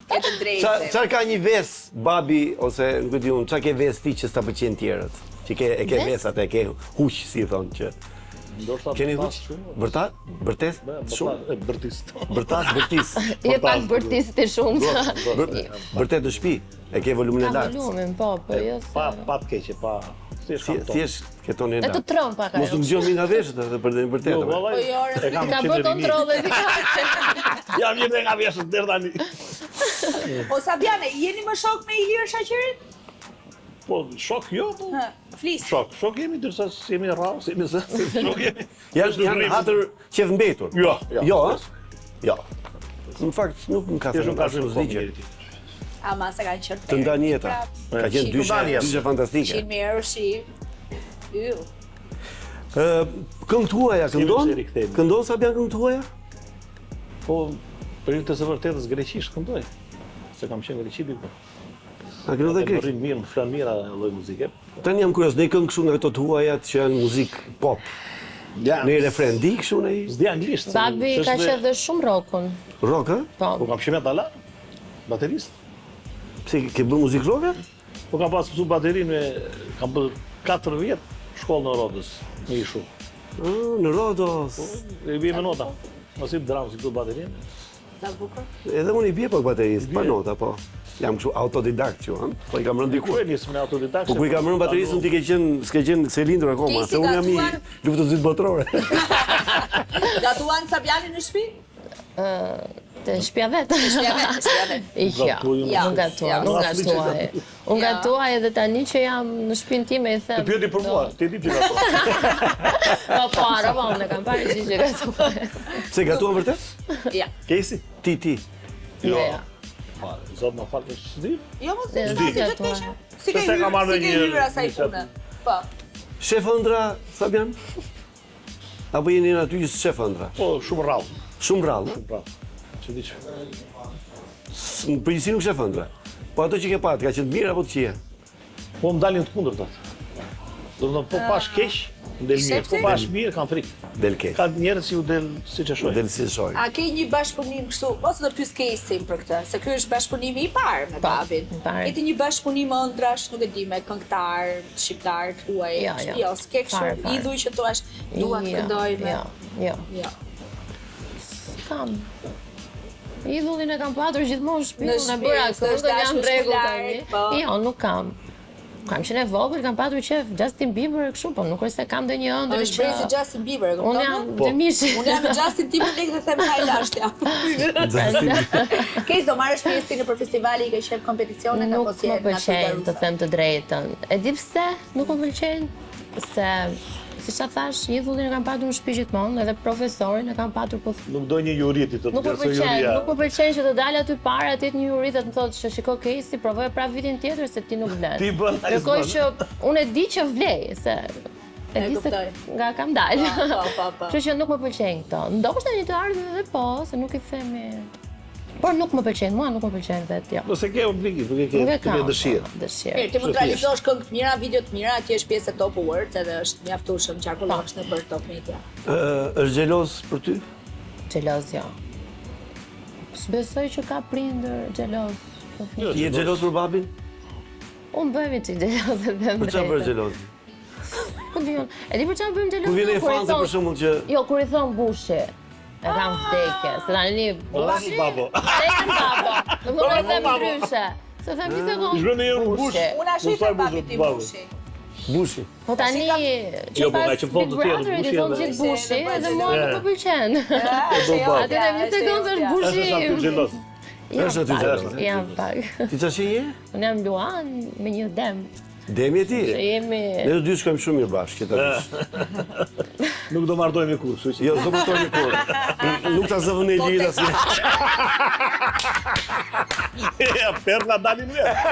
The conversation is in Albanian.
Ke të drejtë. Çfarë ka një ves babi ose nuk e di unë, çfarë ke ves ti që s'ta pëlqen tjerët? Që e ke vesat, e ke huq si thonë që. Keni huq? Vërtet? Shumë? Bërtis. Je pak bërtis të shumë. Vërtet në shtëpi, e ke volumin e lartë. Volumin, po jo se. Pa të keqe, pa. Thjesht ke tonin e E të lartë. tron pak ajo. Mos të ngjomi nga veshët edhe për të vërtetë. Ka bërë kontrolle efikase. Jam mirë nga veshët deri tani. O Sabiane, jeni më shok me Ilir Shaqirin? Po, shok jo, po. Flis. Shok jemi, dërsa jemi rrallë, jemi zë, shok jemi. Janë hatër qef mbetur. Jo, a? Jo. Në fakt nuk më ka thënë ka shumë zgjidhje. Ama se kanë qenë. Të ndan jeta. Ka qenë dyshe fantastike. 100 euro shi. Këngët huaja këndon? Këndon Sabian këngët huaja? Po, për të së vërtetës greqisht këndoj. Se kam qenë greqi diku. A këndon dhe greq? Rrin mirë, flan mira lloj muzike. Tani jam kurioz, ne këngë kështu nga këto të huajat që janë muzikë pop. Në refren di kështu në i? S'di anglisht. Babi ka qenë dhe shumë rockun. Rock, a? Po Po. kam qenë metalla, baterist. Pse ke bërë muzikë rock? Po kam pas mësu baterinë, kam bërë 4 vjet shkollë në Rodës, në Ishu. Në Rodos. E bie me nota. Mos i dramë si këtu baterinë. Sa bukur. Edhe unë i bje pak baterist, pa nota, po. Jam kështu autodidakt që, po i kam rënë diku. Ku e nisëm në autodidakt? Po ku i kam rënë bateristën ti s'ke qenë se lindur akoma, se unë jam i luftës botërore. Gatuan Sabiani në shtëpi? Të shtëpia vetë. Shtëpia vetë. Jo, nuk gatuaj. Unë gatuaj edhe tani që jam në shtëpinë time i them. Të pyeti për mua, ti di ti gatuaj. Po, araba, unë e kam parë që gatuaj. Pse gatuan vërtet? Ja. Kesi? Ti. Jo. Zot më falë s'di. Jo, mos S'di. si gatuaj. Si ke Se ka marrë si ke një- hyrë asaj pune. Po. Shef ëndra, Sabian? Apo jeni në aty shef ëndra? Po, shumë rrallë. Shumë rrallë. Bravo. Që di që. Në përgjithësi nuk shef ëndra. Po ato që ke patë, ka qenë të mirë apo të këqija? Po më dalin të kundërtat. Do të thonë, po pash keq, del mirë. Po pash mirë, kam frikë. Del keq. Ka njerëz që u del siç e shoh. Del si shoj. A ke një bashkëpunim kështu, ose do pyes Kesin për këtë, se ky është bashkëpunimi i parë me babin. i parë. Keti një bashkëpunim ëndrash, nuk e di, me këngëtar, shqiptar, huaj. Jo. S'ke kështu idhuj që thua dua të këndoj me. Jo. Jo. Kam. Idhullin e kam patur gjithmonë në shtëpi, Në unë e shtëpi, bëra s'është këtë, jam dashur rregull shkollare, po. tani. Jo, nuk kam. Kam qenë e vogël, kam patur qef Justin Bieber e kështu, po nuk është se kam ndonjë ëndër Është brezi Justin Bieber, e Unë kupton? jam dëmishi. Unë jam me Justin Timberlake dhe them haj lashtja. Kes do marrësh pjesë nëpër festivale, i ke qef kompeticione apo Nuk si më e pëlqen të them të drejtën. E di pse nuk më pëlqen? Se siç ta thash, idhullin e kam patur në shtëpi gjithmonë, edhe profesorin e kam patur po. Nuk do një juriti të Nuk më tjerë se pëlqen, juria. nuk më pëlqen që të dalë aty para atë një jurit të më thotë që shiko Kesi, provoje prap vitin tjetër se ti nuk vlen. Ti bën, ai Ndërkohë s'bën. që unë e di që vlej, se e di se kuptoj. nga kam dalë. Po. Kështu që nuk më pëlqen këto. Ndoshta një të ardhmen edhe po, se nuk i themi. Por nuk më pëlqen, mua nuk më pëlqen vetë, jo. Nëse ke obligim, nuk e Nuk e ke kam dëshirë. dëshirë. Mirë, ti mund të realizosh këngë të mira, video të mira, ti është pjesë e Top Awards edhe është mjaftueshëm qarkullosh nëpër Top Media. Është xheloz për ty? Xheloz, jo. S'besoj që ka prindër xheloz. Ti je xheloz për babin? Unë bëhemi që xheloz e them Për çfarë bësh xheloz? Po di unë. E di për çfarë bëjmë xheloz? Kur vjen e fanze për shembull që Jo, kur i thon Bushi. E kam vdekje, se tani Bushi. babo. Tekin babo. Nuk më them ndryshe. Se them një sekondë. Zhvën e një bush. Unë ashtu i them babit tim Bushi. Bushi. Po tani Jo, po nga që thonë të tjerë, Big Brother i Bushi thon edhe- gjithë Bushi dhe mua E. nuk më pëlqen. Aty dhe një sekondë është Bushi. Është sa ty xheloz. Është aty xheloz. Jam pak. Ti çfarë je? Unë jam Luan me një dem. Demi e ti? Jemi Ne të dy shkojmë shumë mirë bashkë, që ta dish. Nuk do martohemi kur, kështu që. Jo, s'do martohemi kur. Nuk ta zëvën e lirë asnjë. Ja, perla dalin vetë.